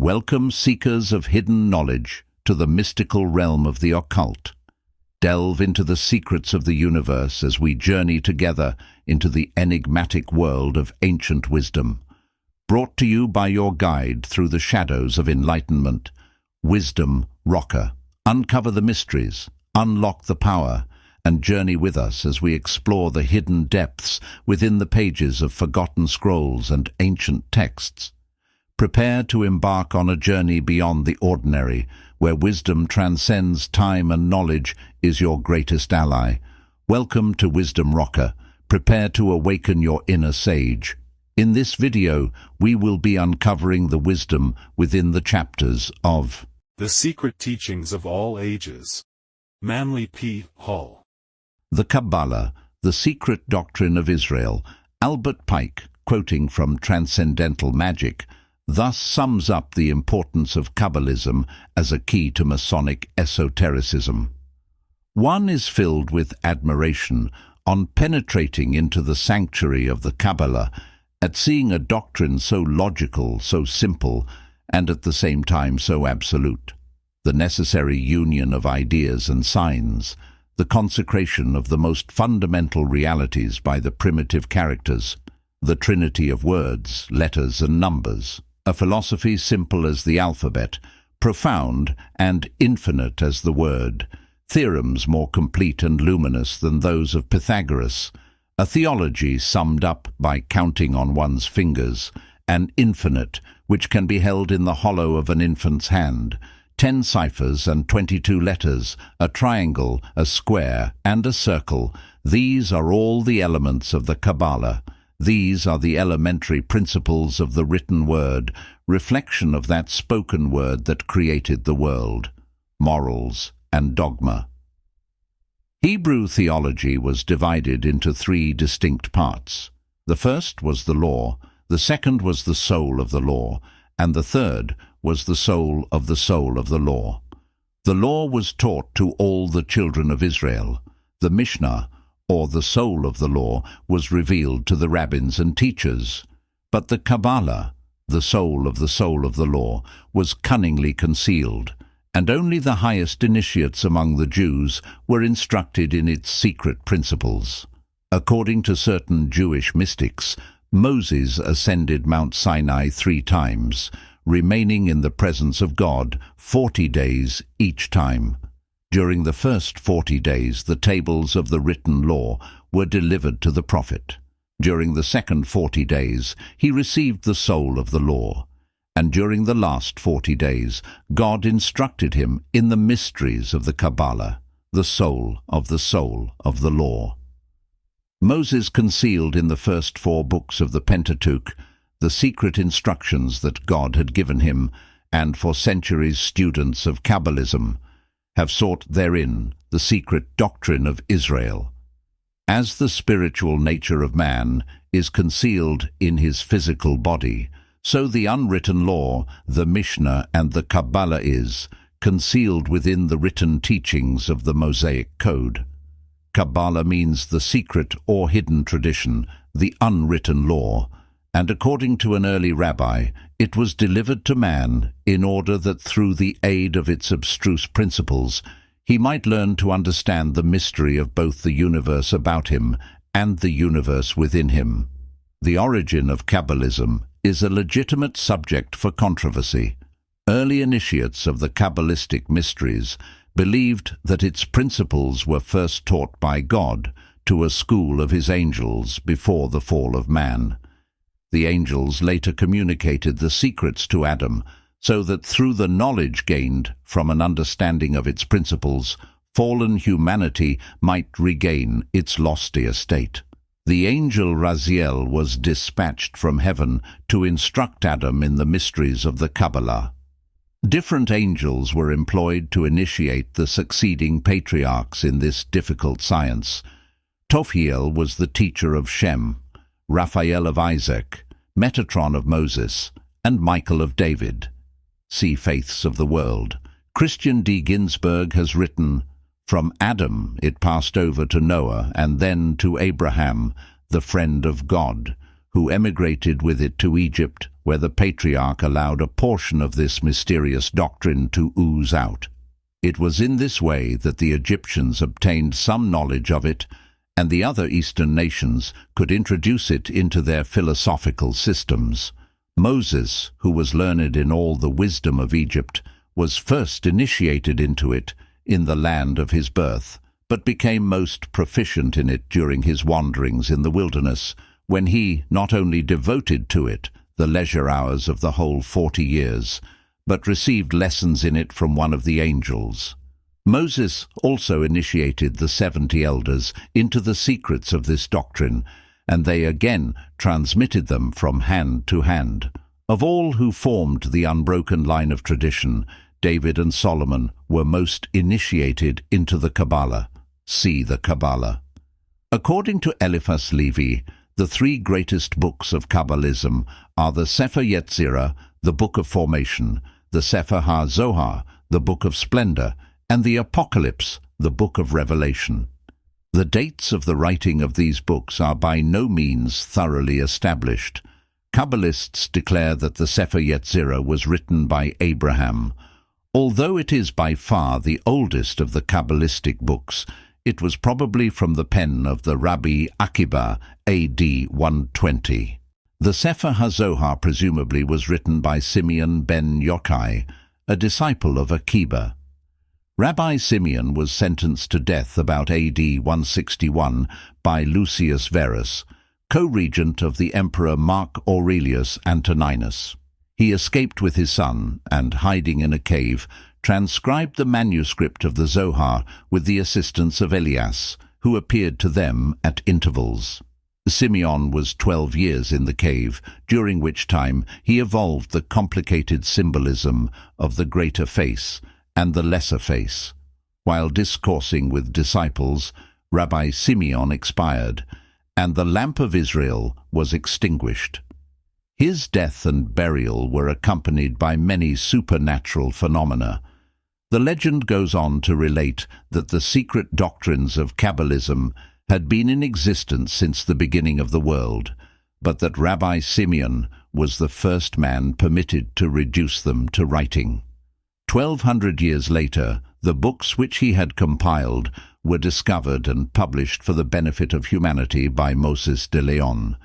Welcome, seekers of hidden knowledge, to the mystical realm of the occult. Delve into the secrets of the universe as we journey together into the enigmatic world of ancient wisdom. Brought to you by your guide through the shadows of enlightenment, Wisdom Rocker. Uncover the mysteries, unlock the power, and journey with us as we explore the hidden depths within the pages of forgotten scrolls and ancient texts. Prepare to embark on a journey beyond the ordinary, where wisdom transcends time and knowledge is your greatest ally. Welcome to Wisdom Rocker. Prepare to awaken your inner sage. In this video, we will be uncovering the wisdom within the chapters of The Secret Teachings of All Ages. Manly P. Hall. The Qabbalah, the Secret Doctrine of Israel. Albert Pike, quoting from Transcendental Magic, thus sums up the importance of Qabbalism as a key to Masonic esotericism. One is filled with admiration on penetrating into the sanctuary of the Qabbalah, at seeing a doctrine so logical, so simple, and at the same time so absolute. The necessary union of ideas and signs, the consecration of the most fundamental realities by the primitive characters, the Trinity of Words, letters and numbers, a philosophy simple as the alphabet, profound and infinite as the word, theorems more complete and luminous than those of Pythagoras, a theology summed up by counting on one's fingers, an infinite which can be held in the hollow of an infant's hand, 10 ciphers and 22 letters, a triangle, a square, and a circle. These are all the elements of the Qabbalah. These are the elementary principles of the written word, reflection of that spoken word that created the world, morals and dogma. Hebrew theology was divided into 3 distinct parts. The first was the law, the second was the soul of the law, and the third was the soul of the law. The law was taught to all the children of Israel. The Mishnah, or the soul of the law, was revealed to the rabbins and teachers. But the Qabbalah, the soul of the law, was cunningly concealed, and only the highest initiates among the Jews were instructed in its secret principles. According to certain Jewish mystics, Moses ascended Mount Sinai 3 times, remaining in the presence of God 40 days each time. During the first 40 days, the tables of the written law were delivered to the prophet. During the second 40 days, he received the soul of the law. And during the last 40 days, God instructed him in the mysteries of the Qabbalah, the soul of the law. Moses concealed in the first 4 books of the Pentateuch the secret instructions that God had given him, and for centuries students of Qabbalism have sought therein the secret doctrine of Israel. As the spiritual nature of man is concealed in his physical body, so the unwritten law, the Mishnah and the Qabbalah is concealed within the written teachings of the Mosaic Code. Qabbalah means the secret or hidden tradition, the unwritten law, and according to an early rabbi, it was delivered to man in order that through the aid of its abstruse principles, he might learn to understand the mystery of both the universe about him and the universe within him. The origin of Qabbalism is a legitimate subject for controversy. Early initiates of the Kabbalistic mysteries believed that its principles were first taught by God to a school of his angels before the fall of man. The angels later communicated the secrets to Adam, so that through the knowledge gained from an understanding of its principles, fallen humanity might regain its lofty estate. The angel Raziel was dispatched from heaven to instruct Adam in the mysteries of the Qabbalah. Different angels were employed to initiate the succeeding patriarchs in this difficult science. Tophiel was the teacher of Shem, Raphael of Isaac, Metatron of Moses, and Michael of David. See Faiths of the World. Christian D. Ginsberg has written, "From Adam it passed over to Noah and then to Abraham, the friend of God, who emigrated with it to Egypt, where the patriarch allowed a portion of this mysterious doctrine to ooze out. It was in this way that the Egyptians obtained some knowledge of it, and the other Eastern nations could introduce it into their philosophical systems. Moses, who was learned in all the wisdom of Egypt, was first initiated into it in the land of his birth, but became most proficient in it during his wanderings in the wilderness, when he not only devoted to it the leisure hours of the whole 40 years, but received lessons in it from one of the angels. Moses also initiated the 70 elders into the secrets of this doctrine, and they again transmitted them from hand to hand. Of all who formed the unbroken line of tradition, David and Solomon were most initiated into the Qabbalah. See the Qabbalah. According to Eliphas Levi, the three greatest books of Qabbalism are the Sepher Yetzirah, the Book of Formation, the Sepher HaZohar, the Book of Splendor, and the Apocalypse, the Book of Revelation. The dates of the writing of these books are by no means thoroughly established. Kabbalists declare that the Sepher Yetzirah was written by Abraham. Although it is by far the oldest of the Kabbalistic books, it was probably from the pen of the Rabbi Akiba, A.D. 120. The Sepher HaZohar presumably was written by Simeon ben Yochai, a disciple of Akiba. Rabbi Simeon was sentenced to death about A.D. 161 by Lucius Verus, co-regent of the Emperor Mark Aurelius Antoninus. He escaped with his son and, hiding in a cave, transcribed the manuscript of the Zohar with the assistance of Elias, who appeared to them at intervals. Simeon was 12 years in the cave, during which time he evolved the complicated symbolism of the greater face and the lesser face. While discoursing with disciples, Rabbi Simeon expired, and the lamp of Israel was extinguished. His death and burial were accompanied by many supernatural phenomena. The legend goes on to relate that the secret doctrines of Qabbalism had been in existence since the beginning of the world, but that Rabbi Simeon was the first man permitted to reduce them to writing. 1,200 years later, the books which he had compiled were discovered and published for the benefit of humanity by Moses de Leon.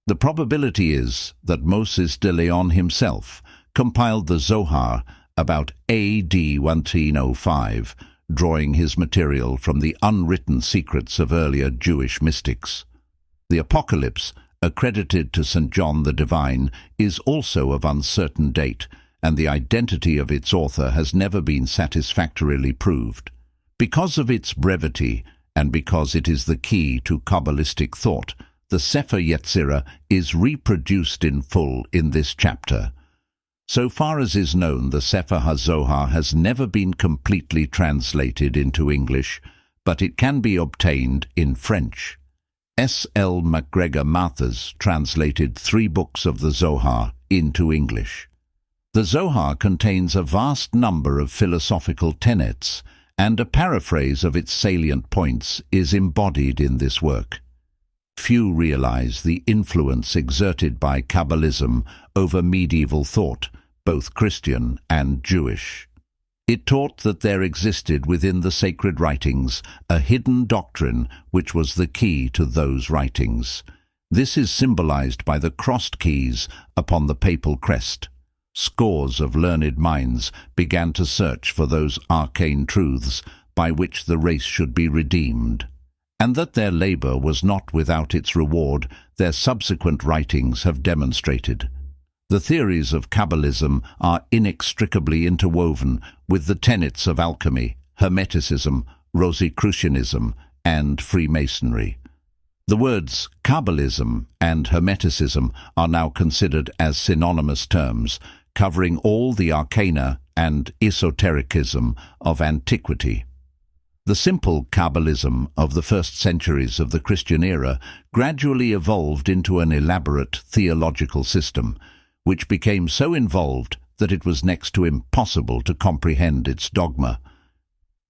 The probability is that Moses de Leon himself compiled the Zohar about A.D. 1305, drawing his material from the unwritten secrets of earlier Jewish mystics. The Apocalypse, accredited to St. John the Divine, is also of uncertain date, and the identity of its author has never been satisfactorily proved. Because of its brevity, and because it is the key to Kabbalistic thought, the Sepher Yetzirah is reproduced in full in this chapter. So far as is known, the Sepher HaZohar has never been completely translated into English, but it can be obtained in French. S. L. MacGregor Mathers translated 3 books of the Zohar into English. The Zohar contains a vast number of philosophical tenets, and a paraphrase of its salient points is embodied in this work. Few realize the influence exerted by Qabbalism over medieval thought, both Christian and Jewish. It taught that there existed within the sacred writings a hidden doctrine which was the key to those writings. This is symbolized by the crossed keys upon the papal crest. Scores of learned minds began to search for those arcane truths by which the race should be redeemed. And that their labor was not without its reward, their subsequent writings have demonstrated. The theories of Qabbalism are inextricably interwoven with the tenets of alchemy, Hermeticism, Rosicrucianism, and Freemasonry. The words Qabbalism and Hermeticism are now considered as synonymous terms, covering all the arcana and esotericism of antiquity. The simple Qabbalism of the first centuries of the Christian era gradually evolved into an elaborate theological system, which became so involved that it was next to impossible to comprehend its dogma.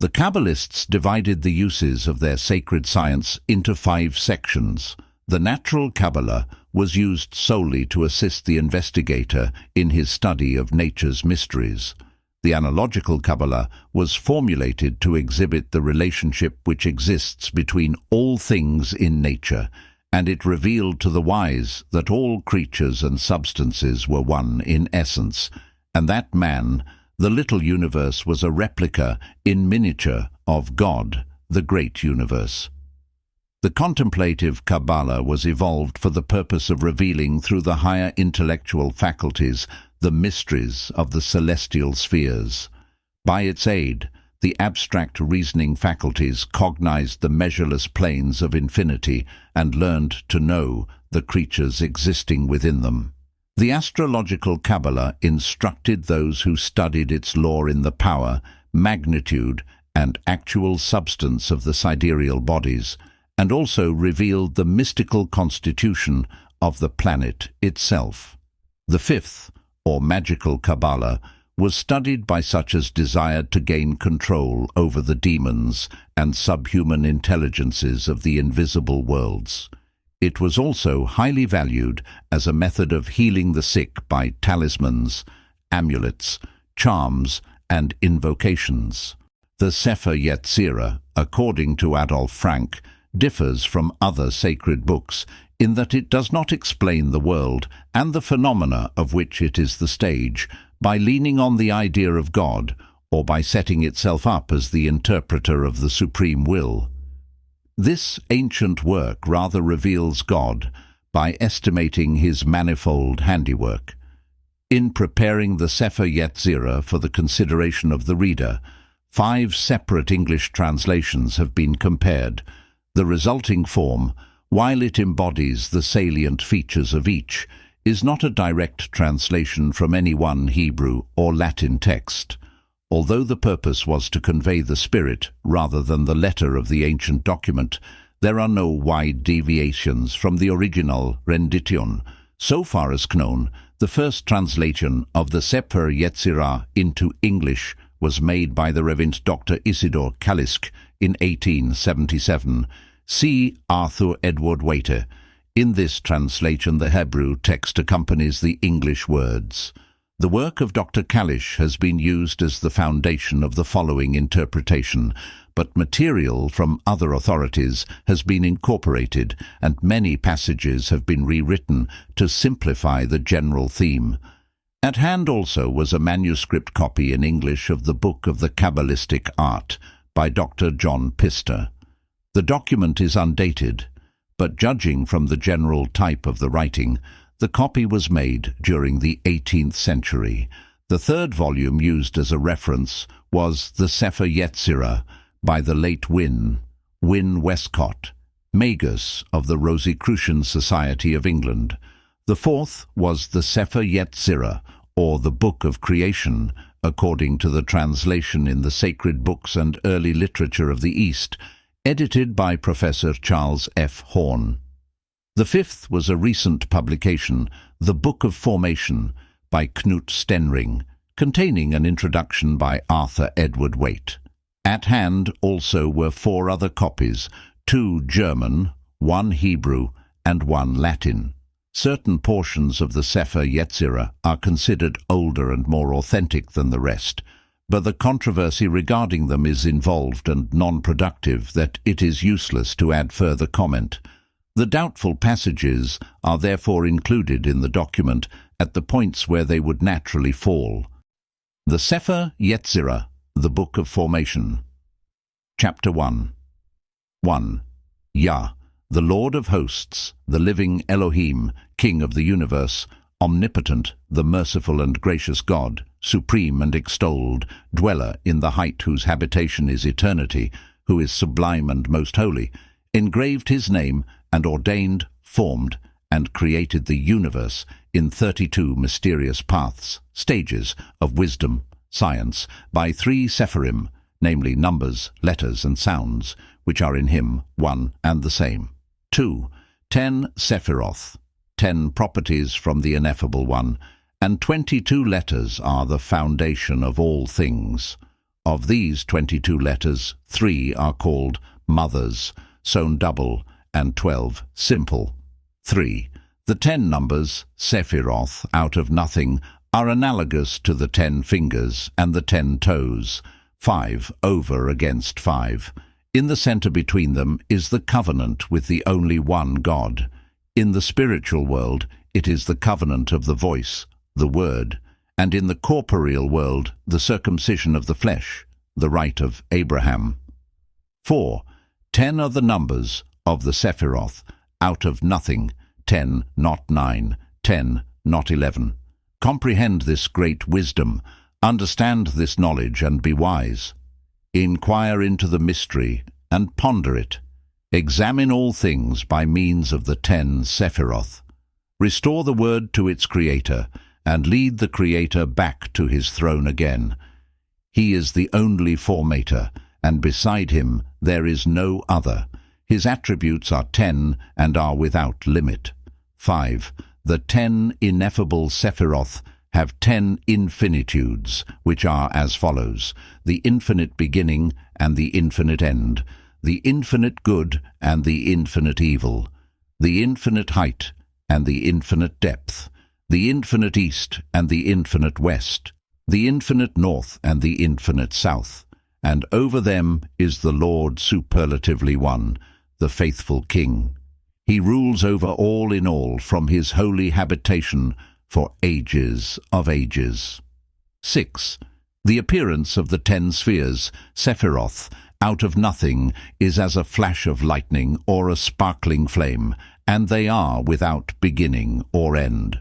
The Qabbalists divided the uses of their sacred science into 5 sections. The natural Qabbalah was used solely to assist the investigator in his study of nature's mysteries. The analogical Qabbalah was formulated to exhibit the relationship which exists between all things in nature, and it revealed to the wise that all creatures and substances were one in essence, and that man, the little universe, was a replica in miniature of God, the great universe. The contemplative Qabbalah was evolved for the purpose of revealing through the higher intellectual faculties the mysteries of the celestial spheres. By its aid, the abstract reasoning faculties cognized the measureless planes of infinity and learned to know the creatures existing within them. The astrological Qabbalah instructed those who studied its lore in the power, magnitude, and actual substance of the sidereal bodies, and also revealed the mystical constitution of the planet itself. The fifth, or magical Qabbalah, was studied by such as desired to gain control over the demons and subhuman intelligences of the invisible worlds. It was also highly valued as a method of healing the sick by talismans, amulets, charms, and invocations. The Sepher Yetzirah, according to Adolf Frank, differs from other sacred books in that it does not explain the world and the phenomena of which it is the stage by leaning on the idea of God or by setting itself up as the interpreter of the supreme will. This ancient work rather reveals God by estimating his manifold handiwork. In preparing the Sepher Yetzirah for the consideration of the reader, 5 separate English translations have been compared. The resulting form, while it embodies the salient features of each, is not a direct translation from any one Hebrew or Latin text. Although the purpose was to convey the spirit rather than the letter of the ancient document, there are no wide deviations from the original rendition. So far as known, the first translation of the Sepher Yetzirah into English was made by the Reverend Dr. Isidor Kalisk in 1877. See Arthur Edward Waiter. In this translation, the Hebrew text accompanies the English words. The work of Dr. Kalish has been used as the foundation of the following interpretation, but material from other authorities has been incorporated, and many passages have been rewritten to simplify the general theme. At hand also was a manuscript copy in English of the Book of the Kabbalistic Art by Dr. John Pister. The document is undated, but judging from the general type of the writing, the copy was made during the 18th century. The third volume used as a reference was the Sepher Yetzirah by the late Wynne Westcott, Magus of the Rosicrucian Society of England. The fourth was the Sepher Yetzirah, or the Book of Creation, according to the translation in the Sacred Books and Early Literature of the East, edited by Professor Charles F. Horn. The fifth was a recent publication, The Book of Formation, by Knut Stenring, containing an introduction by Arthur Edward Waite. At hand also were 4 other copies, 2 German, 1 Hebrew, and 1 Latin. Certain portions of the Sepher Yetzirah are considered older and more authentic than the rest, but the controversy regarding them is involved and non-productive that it is useless to add further comment. The doubtful passages are therefore included in the document at the points where they would naturally fall. The Sepher Yetzirah, the Book of Formation. Chapter 1. 1. Yah, the Lord of hosts, the living Elohim, King of the universe, omnipotent, the merciful and gracious God, supreme and extolled, dweller in the height whose habitation is eternity, who is sublime and most holy, engraved his name and ordained, formed, and created the universe in 32 mysterious paths, stages of wisdom, science, by 3 Sephirim, namely numbers, letters, and sounds, which are in him one and the same. 2. 10 Sephiroth, 10 properties from the Ineffable One, and 22 letters are the foundation of all things. Of these 22 letters, 3 are called mothers, sewn double, and 12 simple. 3. The 10 numbers, Sephiroth, out of nothing, are analogous to the 10 fingers and the 10 toes, 5 over against 5. In the center between them is the covenant with the only one God. In the spiritual world, it is the covenant of the voice, the word, and in the corporeal world, the circumcision of the flesh, the right of Abraham. 4. 10 are the numbers of the Sephiroth, out of nothing, 10, not 9, 10, not 11. Comprehend this great wisdom, understand this knowledge and be wise. Inquire into the mystery and ponder it. Examine all things by means of the 10 Sephiroth. Restore the word to its creator and lead the creator back to his throne again. He is the only formator, and beside him there is no other. His attributes are 10 and are without limit. 5. The 10 ineffable Sephiroth have 10 infinitudes, which are as follows: the infinite beginning and the infinite end, the infinite good and the infinite evil, the infinite height and the infinite depth, the infinite east and the infinite west, the infinite north and the infinite south. And over them is the Lord superlatively one, the faithful King. He rules over all in all from his holy habitation for ages of ages. 6. The appearance of the 10 spheres, Sephiroth, out of nothing, is as a flash of lightning or a sparkling flame, and they are without beginning or end.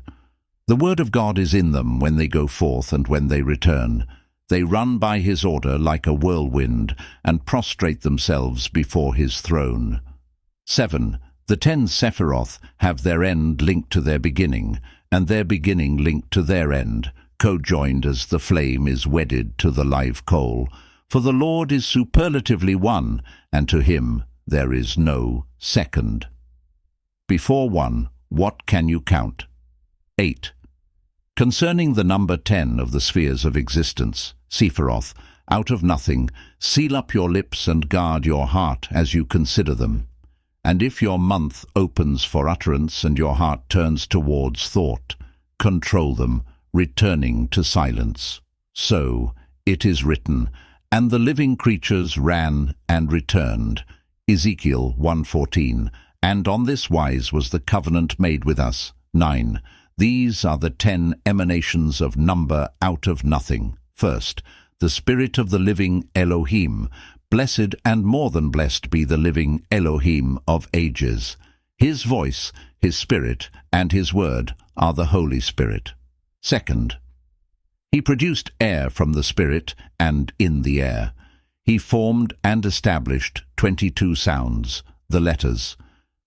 The word of God is in them when they go forth and when they return. They run by his order like a whirlwind and prostrate themselves before his throne. 7. The 10 Sephiroth have their end linked to their beginning, and their beginning linked to their end, co-joined as the flame is wedded to the live coal. For the Lord is superlatively one, and to him there is no second. Before one, what can you count? 8. Concerning the number 10 of the spheres of existence, Sephiroth, out of nothing, seal up your lips and guard your heart as you consider them. And if your mouth opens for utterance and your heart turns towards thought, control them, returning to silence. So it is written, and the living creatures ran and returned. Ezekiel 1:14. And on this wise was the covenant made with us. 9. These are the 10 emanations of number out of nothing. First, the Spirit of the living Elohim. Blessed and more than blessed be the living Elohim of ages. His voice, his Spirit, and his word are the Holy Spirit. Second, he produced air from the Spirit and in the air. He formed and established 22 sounds, the letters.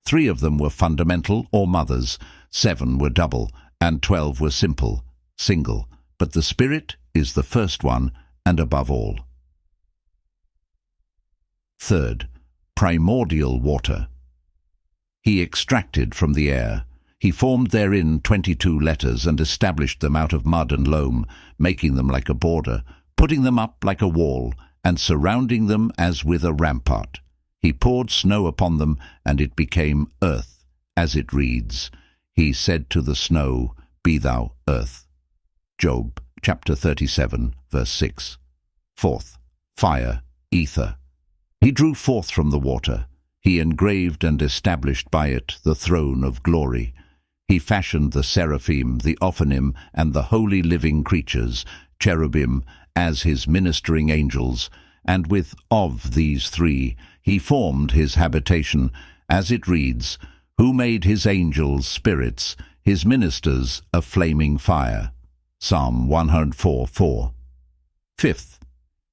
3 of them were fundamental or mothers, 7 were double, and 12 were simple, single. But the Spirit is the first one and above all. Third, primordial water. He extracted from the air. He formed therein 22 letters and established them out of mud and loam, making them like a border, putting them up like a wall, and surrounding them as with a rampart. He poured snow upon them, and it became earth, as it reads, He said to the snow, Be thou earth. Job chapter 37, verse 6. Fourth, fire, ether. He drew forth from the water. He engraved and established by it the throne of glory. He fashioned the seraphim, the ophanim, and the holy living creatures, cherubim, as his ministering angels, and with of these 3 he formed his habitation, as it reads, Who made his angels spirits, his ministers a flaming fire. Psalm 104:4. Fifth,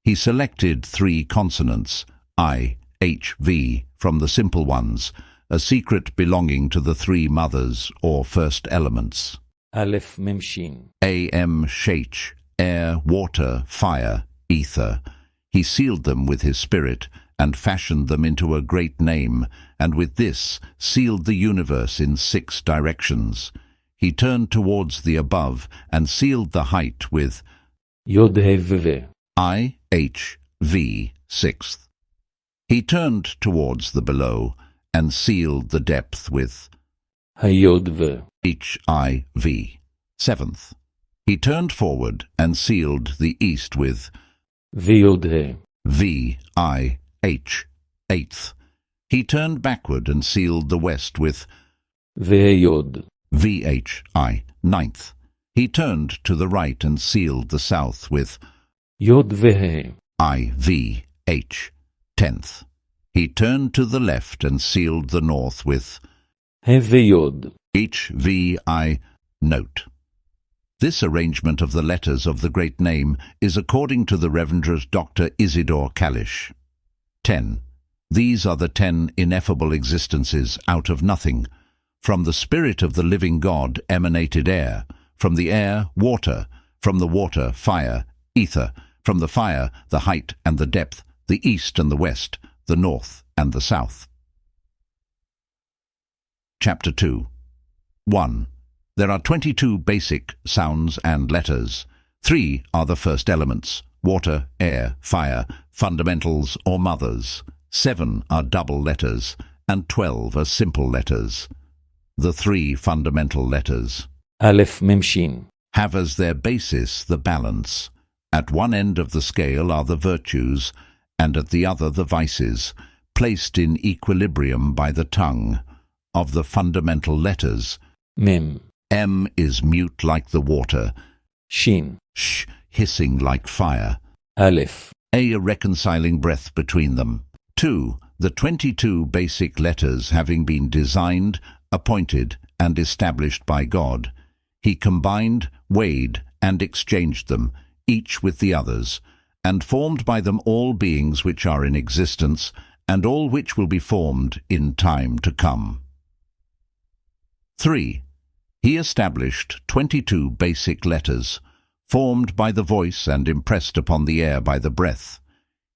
he selected 3 consonants, I, H, V, from the simple ones, a secret belonging to the 3 mothers or first elements. Aleph Mem Shin. A-M, Shach, air, water, fire, ether. He sealed them with his Spirit and fashioned them into a great name, and with this sealed the universe in 6 directions. He turned towards the above and sealed the height with Yod He Ve. I, H, V, 6th. He turned towards the below and sealed the depth with Hayod Ve. HIV. 7th. He turned forward and sealed the east with VYH. VIH. 8th. He turned backward and sealed the west with VYH. VHI. 9th. He turned to the right and sealed the south with YVH. IVH. 10th. He turned to the left and sealed the north with HVY. HVI. Note. This arrangement of the letters of the great name is according to the Reverend Dr. Isidore Kalish. 10. These are the 10 ineffable existences out of nothing. From the Spirit of the living God emanated air, from the air, water, from the water, fire, ether, from the fire, the height and the depth, the east and the west, the north and the south. Chapter 2. 1. There are 22 basic sounds and letters. 3 are the first elements, water, air, fire, fundamentals or mothers. 7 are double letters, and 12 are simple letters. The 3 fundamental letters Aleph Memshin. have as their basis the balance. At one end of the scale are the virtues, and at the other the vices, placed in equilibrium by the tongue. Of the fundamental letters, Mem. M is mute like the water, Shin. Sh hissing like fire, Aleph. A reconciling breath between them. 2. The 22 basic letters having been designed, appointed, and established by God, He combined, weighed, and exchanged them, each with the others, and formed by them all beings which are in existence, and all which will be formed in time to come. 3. He established 22 basic letters, formed by the voice and impressed upon the air by the breath.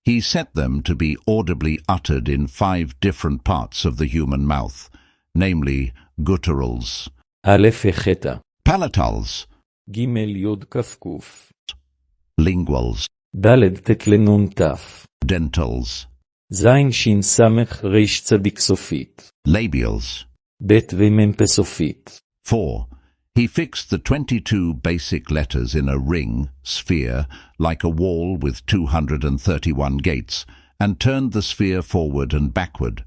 He set them to be audibly uttered in 5 different parts of the human mouth, namely gutturals, Aleph Echeta. palatals, Gimel Yod Kaf Kuf. linguals, Daled Tet Nun Taf. dentals, Zain Shin Samech Reish Tzadik Sofit. labials. Bet Vemem Pesofit. 4. He fixed the 22 basic letters in a ring, sphere, like a wall with 231 gates, and turned the sphere forward and backward.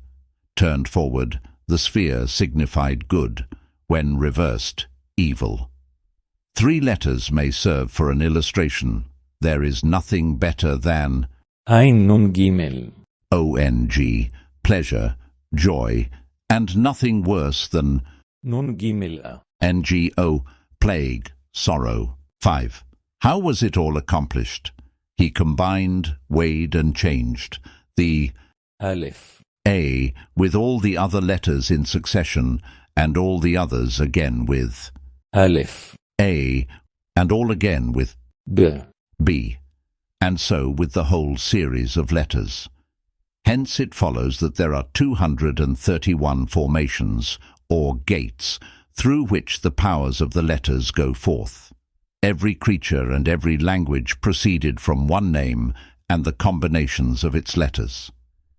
Turned forward, the sphere signified good; when reversed, evil. 3 letters may serve for an illustration. There is nothing better than Ein Nun Gimel. ONG, pleasure, joy, and nothing worse than Nun Gimel A. NGO, plague, sorrow. 5. How was it all accomplished? He combined, weighed, and changed the Aleph. A with all the other letters in succession, and all the others again with Aleph. A, and all again with B. B, and so with the whole series of letters. Hence it follows that there are 231 formations, or gates, through which the powers of the letters go forth. Every creature and every language proceeded from one name and the combinations of its letters.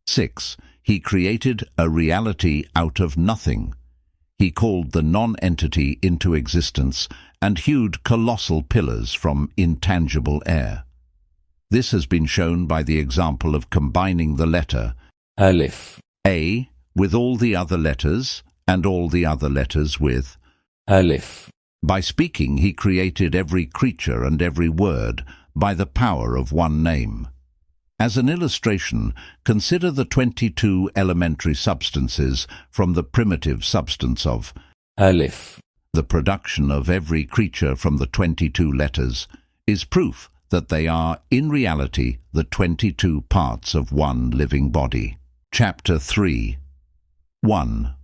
6. He created a reality out of nothing. He called the non-entity into existence and hewed colossal pillars from intangible air. This has been shown by the example of combining the letter Aleph. A with all the other letters, and all the other letters with Aleph. By speaking, he created every creature and every word by the power of one name. As an illustration, consider the 22 elementary substances from the primitive substance of Aleph. The production of every creature from the 22 letters is proof that they are, in reality, the 22 parts of one living body. Chapter 3. 1.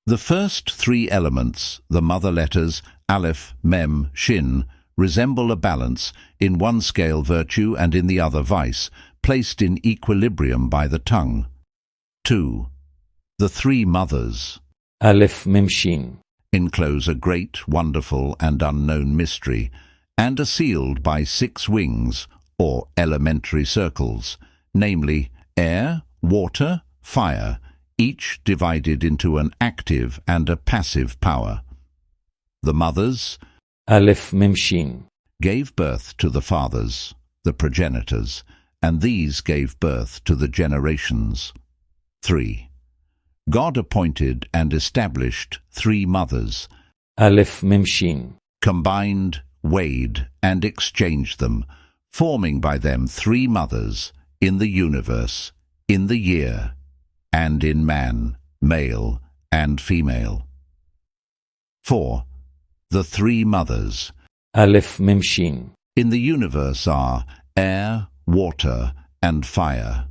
The first 3 elements, the mother letters Aleph, Mem, Shin, resemble a balance, in one scale virtue and in the other vice, placed in equilibrium by the tongue. 2. The 3 mothers Aleph Memshin. enclose a great, wonderful, and unknown mystery, and are sealed by 6 wings, or elementary circles, namely air, water, fire, each divided into an active and a passive power. The mothers א' ממשים, gave birth to the fathers, the progenitors, and these gave birth to the generations. 3. God appointed and established 3 mothers, א' ממשים, combined, weighed, and exchanged them, forming by them 3 mothers in the universe, in the year, and in man, male and female. 4. The 3 mothers א' ממשים, in the universe are air, water, and fire.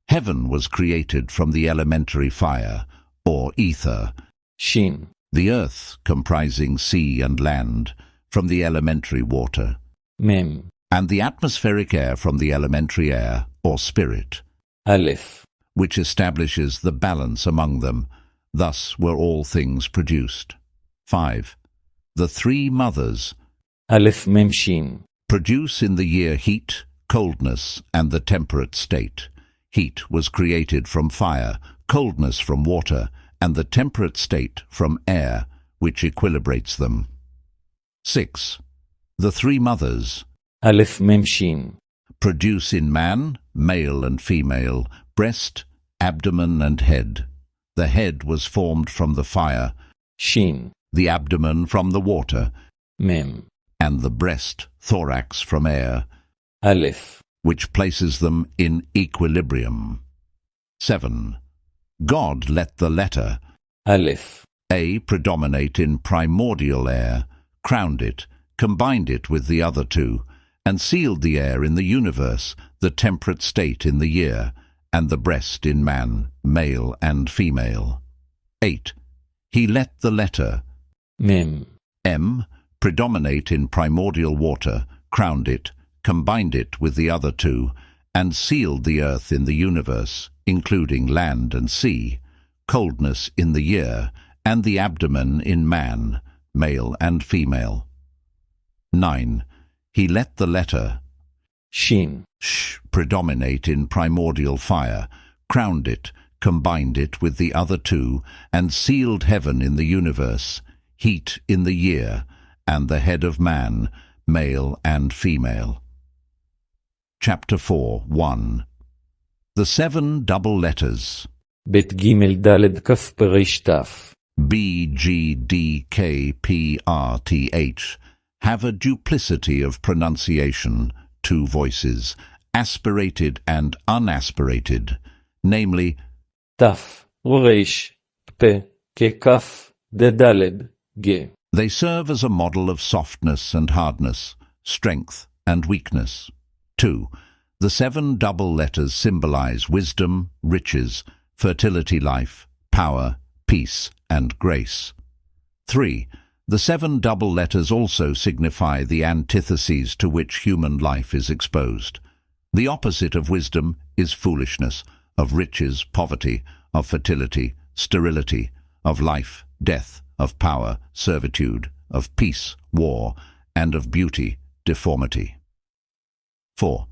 Heaven was created from the elementary fire, or ether. שין, The earth, comprising sea and land, from the elementary water, מ', and the atmospheric air from the elementary air, or spirit, א', which establishes the balance among them. Thus were all things produced. 5. The 3 mothers א' ממשים, produce in the year heat, coldness, and the temperate state. Heat was created from fire, coldness from water, and the temperate state from air, which equilibrates them. 6. The 3 mothers א' ממשים, produce in man, male and female, breast, abdomen, and head. The head was formed from the fire, שין, the abdomen from the water, מ', and the breast, thorax, from air, א', which places them in equilibrium. 7. God let the letter א', A predominate in primordial air, crowned it, combined it with the other 2, and sealed the air in the universe, the temperate state in the year, and the breast in man, male and female. 8. He let the letter מ', M predominate in primordial water, crowned it, combined it with the other 2, and sealed the earth in the universe, including land and sea, coldness in the year, and the abdomen in man, male and female. 9. He let the letter שין, Sh predominate in primordial fire, crowned it, combined it with the other 2, and sealed heaven in the universe, heat in the year, and the head of man, male and female. Chapter 4, 1. The 7 double letters ב' ג' ד' כ' פ' ת', B, G, D, K, P, R, T, H have a duplicity of pronunciation, 2 voices, aspirated and unaspirated, namely ת', ר', פ', כ', ד', ג'. they serve as a model of softness and hardness, strength and weakness. 2. The 7 double letters symbolize wisdom, riches, fertility, life, power, peace, and grace. 3. The 7 double letters also signify the antitheses to which human life is exposed. The opposite of wisdom is foolishness, of riches, poverty, of fertility, sterility, of life, death, of power, servitude, of peace, war, and of beauty, deformity. 4.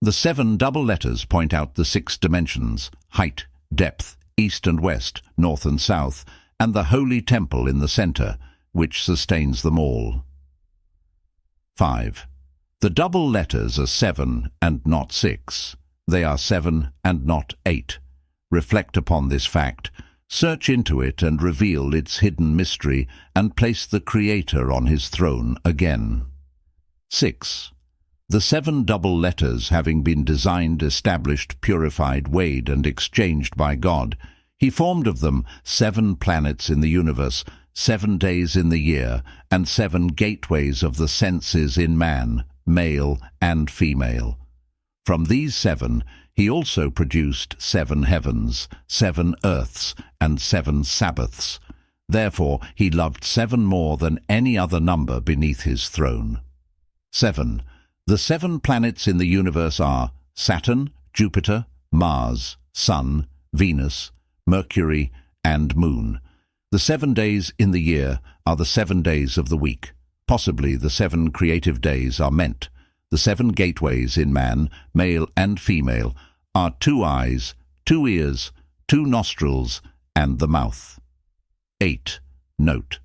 The 7 double letters point out the 6 dimensions, height, depth, east and west, north and south, and the holy temple in the center, which sustains them all. 5. The double letters are 7 and not 6. They are 7 and not 8. Reflect upon this fact, search into it and reveal its hidden mystery, and place the Creator on his throne again. 6. The 7 double letters having been designed, established, purified, weighed, and exchanged by God, he formed of them 7 planets in the universe, 7 days in the year, and 7 gateways of the senses in man, male and female. From these 7, he also produced 7 heavens, 7 earths, and 7 Sabbaths. Therefore he loved 7 more than any other number beneath his throne. 7. The 7 planets in the universe are Saturn, Jupiter, Mars, Sun, Venus, Mercury, and Moon. The 7 days in the year are the 7 days of the week. Possibly the 7 creative days are meant. The 7 gateways in man, male and female, are 2 eyes, 2 ears, 2 nostrils, and the mouth. 8. Note: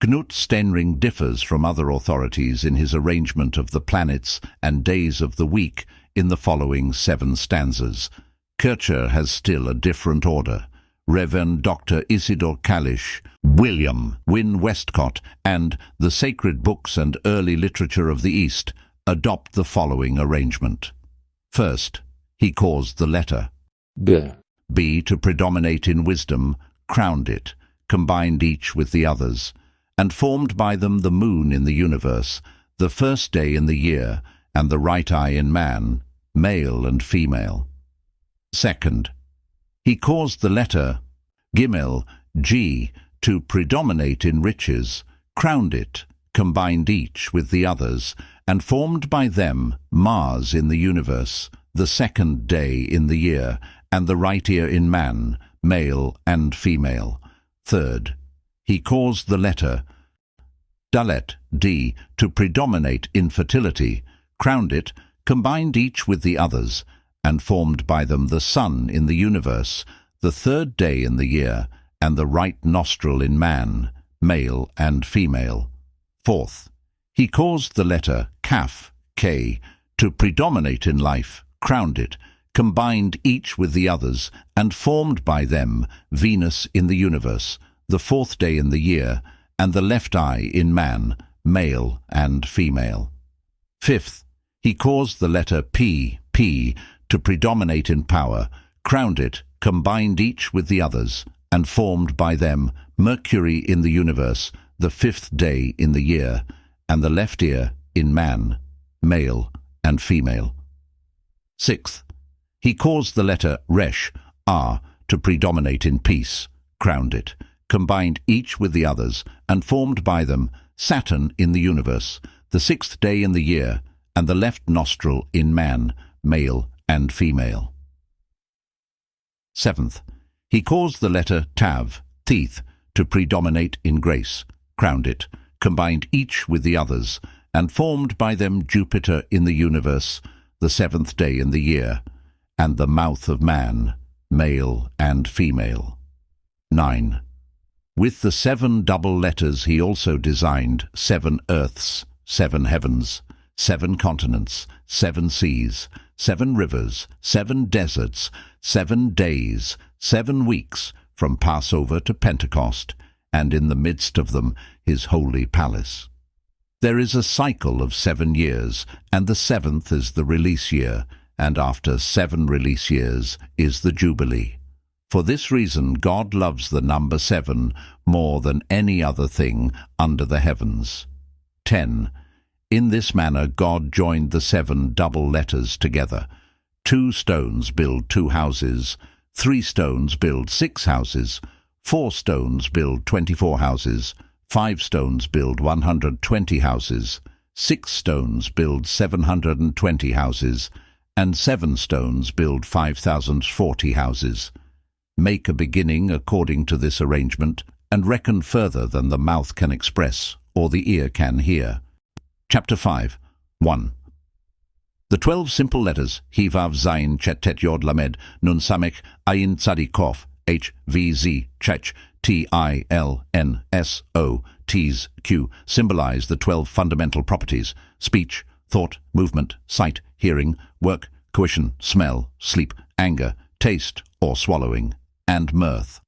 Knut Stenring differs from other authorities in his arrangement of the planets and days of the week in the following 7 stanzas. Kircher has still a different order. Rev. Dr. Isidor Kalisch, William Wynne Westcott, and the Sacred Books and Early Literature of the East adopt the following arrangement. First, he caused the letter B to predominate in wisdom, crowned it, combined each with the others, and formed by them the moon in the universe, the first day in the year, and the right eye in man, male and female. Second, he caused the letter Gimel, G, to predominate in riches, crowned it, combined each with the others, and formed by them Mars in the universe, the second day in the year, and the right ear in man, male and female. Third, he caused the letter Dalet, D, to predominate in fertility, crowned it, combined each with the others, and formed by them the sun in the universe, the third day in the year, and the right nostril in man, male and female. Fourth, he caused the letter Kaf, K, to predominate in life, crowned it, combined each with the others, and formed by them Venus in the universe, the fourth day in the year, and the left eye in man, male and female. Fifth, he caused the letter P, P, to predominate in power, crowned it, combined each with the others, and formed by them Mercury in the universe, the fifth day in the year, and the left ear in man, male and female. Sixth, he caused the letter Resh, R, to predominate in peace, crowned it, combined each with the others, and formed by them Saturn in the universe, the sixth day in the year, and the left nostril in man, male and female. Seventh, he caused the letter Tav, teeth, to predominate in grace, crowned it, combined each with the others, and formed by them Jupiter in the universe, the seventh day in the year, and the mouth of man, male and female. 9. With the 7 double letters he also designed 7 earths, 7 heavens, 7 continents, 7 seas, 7 rivers, 7 deserts, 7 days, 7 weeks, from Passover to Pentecost, and in the midst of them his holy palace. There is a cycle of 7 years, and the 7th is the release year, and after 7 release years is the Jubilee. For this reason God loves the number 7 more than any other thing under the heavens. 10. In this manner God joined the 7 double letters together. 2 stones build 2 houses, 3 stones build 6 houses, 4 stones build 24 houses, 5 stones build 120 houses, 6 stones build 720 houses, and 7 stones build 5,040 houses. Make a beginning according to this arrangement, and reckon further than the mouth can express, or the ear can hear. Chapter 5. 1. The 12 simple letters, He Vav Zayin Chet Tet Yod Lamed Nun Samech Ayin Tzadi Kof H V Z Chech T I L N S O T's Q symbolize the 12 fundamental properties: speech, thought, movement, sight, hearing, work, coition, smell, sleep, anger, taste or swallowing, and mirth.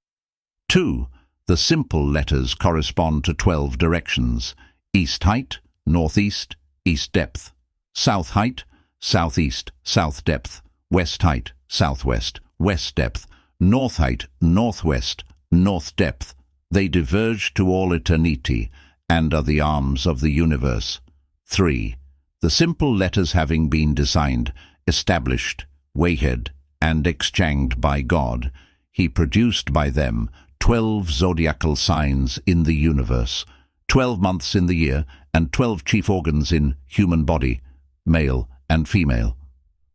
2. The simple letters correspond to 12 directions: east height, northeast, east depth; south height, southeast, south depth; west height, southwest, west depth; north height, northwest, north depth. They diverge to all eternity and are the arms of the universe. 3. The simple letters having been designed, established, weighted, and exchanged by God, he produced by them 12 zodiacal signs in the universe, 12 months in the year, and 12 chief organs in human body, male and female.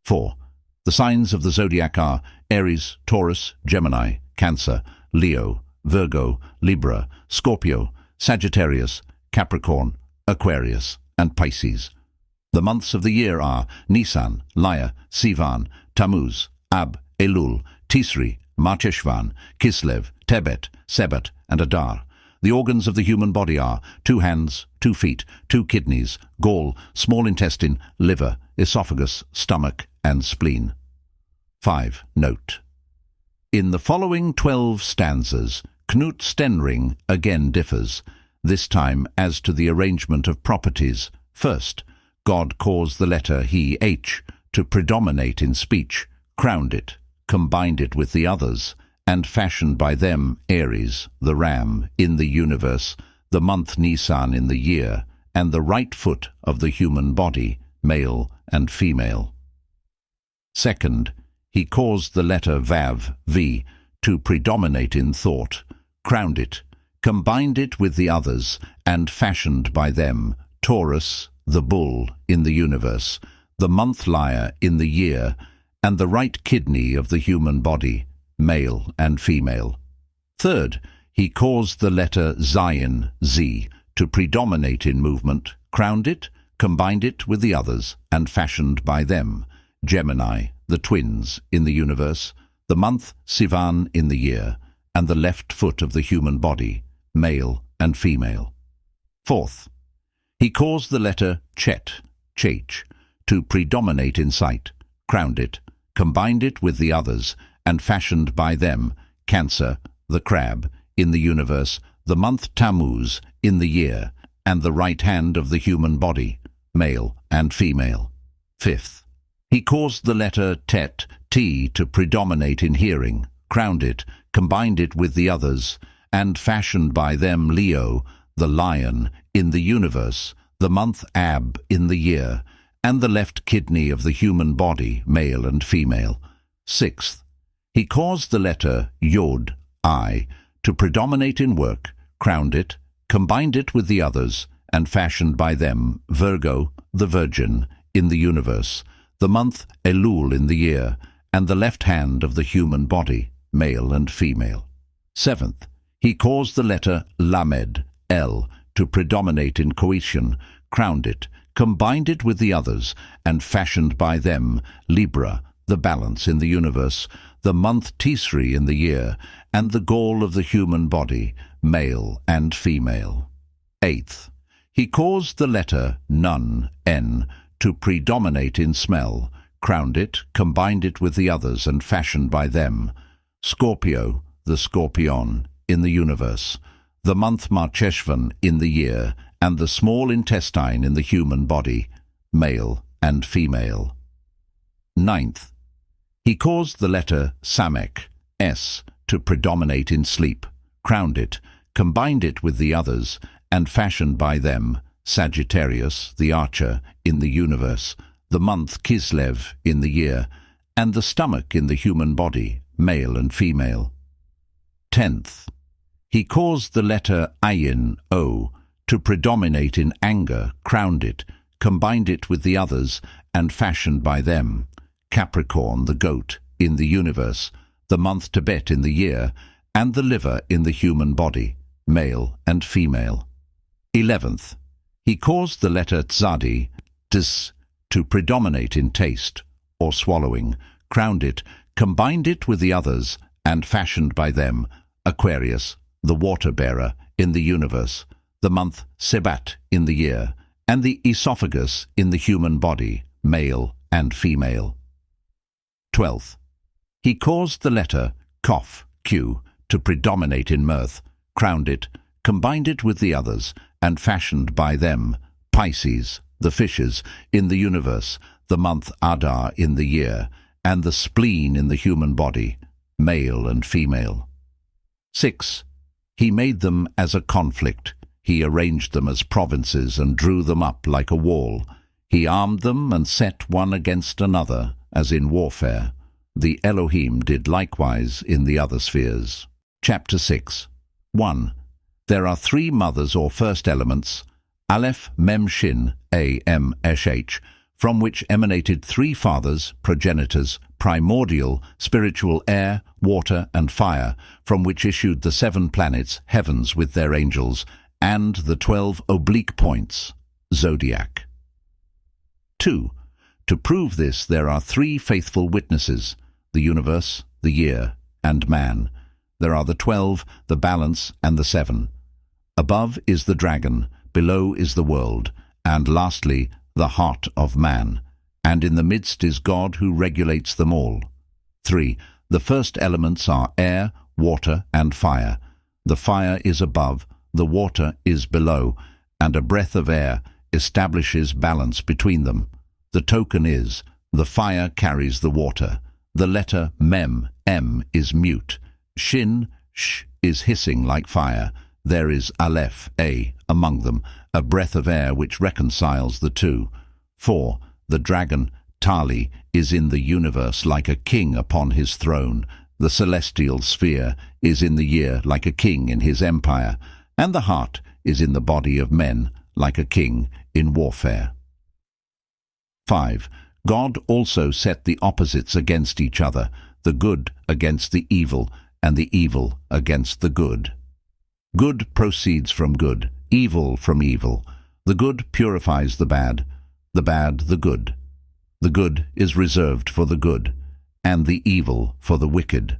4. The signs of the zodiac are Aries, Taurus, Gemini, Cancer, Leo, Virgo, Libra, Scorpio, Sagittarius, Capricorn, Aquarius, and Pisces. The months of the year are Nisan, Laya, Sivan, Tammuz, Ab, Elul, Tisri, Marcheshvan, Kislev, Tebet, Sebat, and Adar. The organs of the human body are 2 hands, 2 feet, 2 kidneys, gall, small intestine, liver, esophagus, stomach, and spleen. 5. Note: in the following 12 stanzas, Knut Stenring again differs, this time as to the arrangement of properties. First, God caused the letter he, H, to predominate in speech, crowned it, combined it with the others, and fashioned by them Aries, the ram, in the universe, the month Nisan in the year, and the right foot of the human body, male and female. Second, he caused the letter Vav, V, to predominate in thought, crowned it, combined it with the others, and fashioned by them Taurus, the bull, in the universe, the month Lyre in the year, and the right kidney of the human body, male and female. Third, he caused the letter Zion, Z, to predominate in movement, crowned it, combined it with the others, and fashioned by them Gemini, the twins, in the universe, the month Sivan in the year, and the left foot of the human body, male and female. Fourth, he caused the letter Chet, Chach, to predominate in sight, crowned it, combined it with the others, and fashioned by them Cancer, the crab, in the universe, the month Tammuz in the year, and the right hand of the human body, male and female. Fifth, he caused the letter Tet, T, to predominate in hearing, crowned it, combined it with the others, and fashioned by them Leo, the lion, in the universe, the month Ab in the year, and the left kidney of the human body, male and female. Sixth, he caused the letter Yod, I, to predominate in work, crowned it, combined it with the others, and fashioned by them Virgo, the virgin, in the universe, the month Elul in the year, and the left hand of the human body, male and female. Seventh, he caused the letter Lamed, L, to predominate in coition, crowned it, combined it with the others, and fashioned by them Libra, the balance in the universe, the month Tisri in the year, and the gall of the human body, male and female. Eighth, he caused the letter Nun, N, to predominate in smell, crowned it, combined it with the others, and fashioned by them Scorpio, the scorpion, in the universe, the month Marcheshvan in the year, and the small intestine in the human body, male and female. Ninth, he caused the letter Samek, S, to predominate in sleep, crowned it, combined it with the others, and fashioned by them Sagittarius, the archer, in the universe, the month Kislev in the year, and the stomach in the human body, male and female. 10th, he caused the letter Ayin, O, to predominate in anger, crowned it, combined it with the others, and fashioned by them Capricorn, the goat, in the universe, the month Tebet in the year, and the liver in the human body, male and female. 11th, he caused the letter Tzadi, Ts, to predominate in taste, or swallowing, crowned it, combined it with the others, and fashioned by them Aquarius, the water-bearer, in the universe, the month Sebat in the year, and the esophagus in the human body, male and female. 12th, he caused the letter Kof, Q, to predominate in mirth, crowned it, combined it with the others, and fashioned by them Pisces, the fishes, in the universe, the month Adar in the year, and the spleen in the human body, male and female. 6. He made them as a conflict. He arranged them as provinces and drew them up like a wall. He armed them and set one against another, as in warfare. The Elohim did likewise in the other spheres. Chapter 6. 1. There are three mothers or first elements, Aleph, Mem, Shin, A, M, Esh, H, from which emanated three fathers, progenitors, primordial, spiritual air, water, and fire, from which issued the 7 planets, heavens with their angels, and the 12 oblique points, zodiac. 2. To prove this, there are 3 faithful witnesses, the universe, the year, and man. There are the 12, the balance, and the 7. Above is the dragon, below is the world, and lastly, the heart of man. And in the midst is God who regulates them all. 3. The first elements are air, water, and fire. The fire is above, the water is below, and a breath of air establishes balance between them. The token is, the fire carries the water. The letter mem, m, is mute. Shin, sh, is hissing like fire. There is aleph, a, among them, a breath of air which reconciles the two. 4. The dragon, Tali, is in the universe like a king upon his throne. The celestial sphere is in the year like a king in his empire, and the heart is in the body of men like a king in warfare. 5. God also set the opposites against each other, the good against the evil, and the evil against the good. Good proceeds from good, evil from evil. The good purifies the bad the good. The good is reserved for the good, and the evil for the wicked.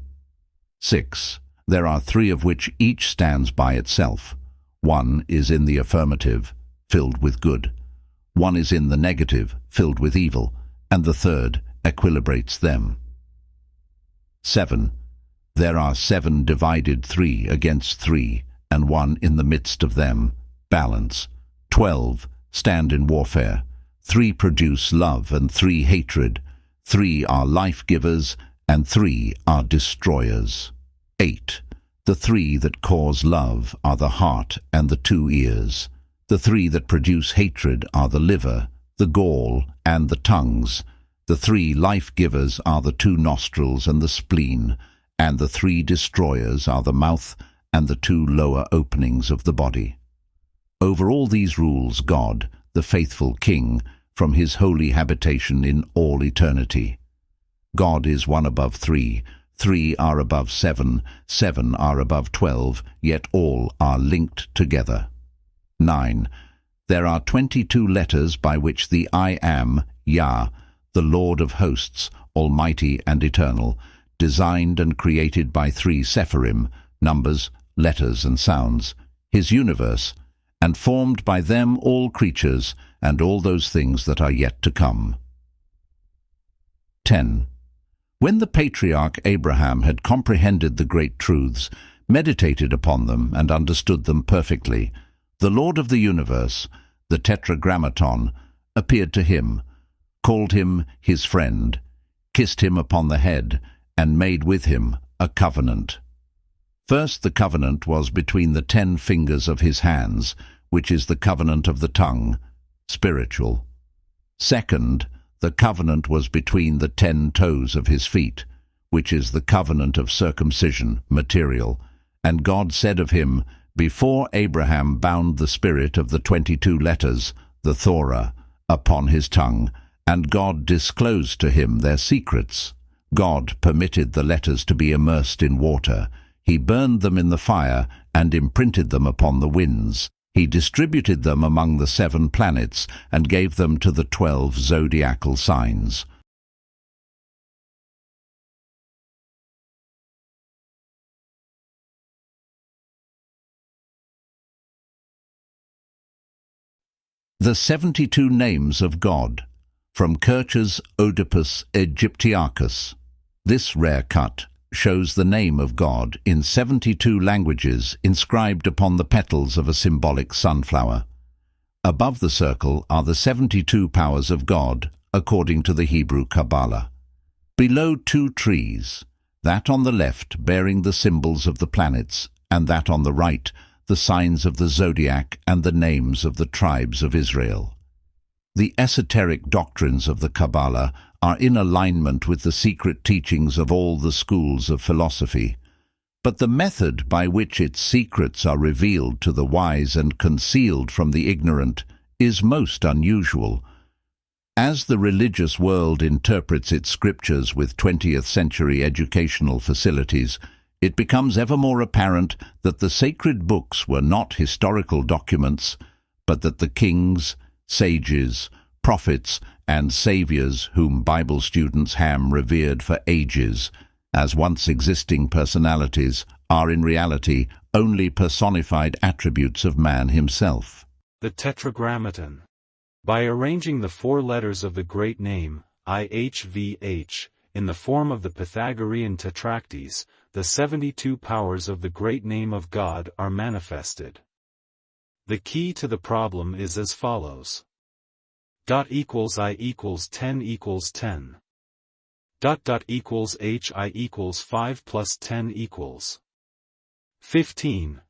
6. There are three of which each stands by itself. One is in the affirmative, filled with good. One is in the negative, filled with evil, and the third equilibrates them. 7. There are 7 divided 3 against 3, and one in the midst of them, balance. 12 stand in warfare. 3 produce love and 3 hatred. 3 are life-givers and 3 are destroyers. 8. The 3 that cause love are the heart and the 2 ears. The 3 that produce hatred are the liver, the gall, and the tongues. The 3 life-givers are the 2 nostrils and the spleen, and the 3 destroyers are the mouth and the 2 lower openings of the body. Over all these rules God, the faithful King, from his holy habitation in all eternity. God is 1 above 3, 3 are above 7, 7 are above 12, yet all are linked together. 9. There are 22 letters by which the I Am, Yah, the Lord of hosts, almighty and eternal, designed and created by 3 Sephirim, numbers, letters and sounds, his universe, and formed by them all creatures and all those things that are yet to come. 10. When the patriarch Abraham had comprehended the great truths, meditated upon them and understood them perfectly, the Lord of the universe, the Tetragrammaton, appeared to him, called him his friend, kissed him upon the head, and made with him a covenant. First, the covenant was between the 10 fingers of his hands, which is the covenant of the tongue, spiritual. Second, the covenant was between the 10 toes of his feet, which is the covenant of circumcision, material. And God said of him, before Abraham bound the spirit of the 22 letters, the Thorah, upon his tongue, and God disclosed to him their secrets. God permitted the letters to be immersed in water. He burned them in the fire and imprinted them upon the winds. He distributed them among the 7 planets and gave them to the 12 zodiacal signs. The 72 Names of God, from Kircher's Oedipus Egyptiacus. This rare cut shows the name of God in 72 languages inscribed upon the petals of a symbolic sunflower. Above the circle are the 72 powers of God, according to the Hebrew Qabbalah. Below 2 trees, that on the left bearing the symbols of the planets, and that on the right the signs of the zodiac and the names of the tribes of Israel. The esoteric doctrines of the Qabbalah are in alignment with the secret teachings of all the schools of philosophy, but the method by which its secrets are revealed to the wise and concealed from the ignorant is most unusual. As the religious world interprets its scriptures with 20th century educational facilities, it becomes ever more apparent that the sacred books were not historical documents, but that the kings, sages, prophets, and saviors whom Bible students revered for ages, as once existing personalities, are in reality only personified attributes of man himself. The Tetragrammaton. By arranging the 4 letters of the great name, IHVH, in the form of the Pythagorean tetracties, the 72 powers of the great name of God are manifested. The key to the problem is as follows. I equals 10 equals 10. Equals HI equals 5 plus 10 equals 15.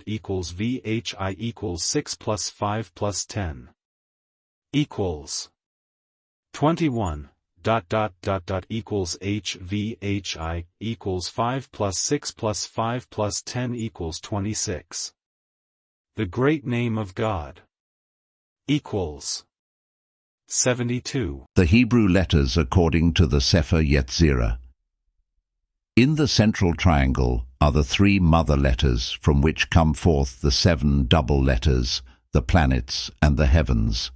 Equals VHI equals 6 plus 5 plus 10 equals 21. Equals HVHI equals 5 plus 6 plus 5 plus 10 equals 26. The great name of God equals 72. The Hebrew letters according to the Sepher Yetzirah. In the central triangle are the 3 mother letters from which come forth the 7 double letters, the planets and the heavens.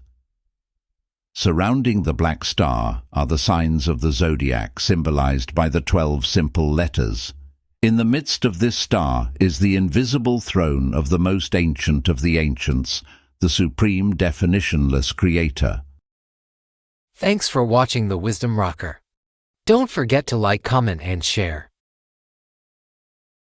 Surrounding the black star are the signs of the zodiac symbolized by the 12 simple letters. In the midst of this star is the invisible throne of the most ancient of the ancients, the supreme definitionless creator. Thanks for watching the Wisdom Rocker. Don't forget to like, comment, and share.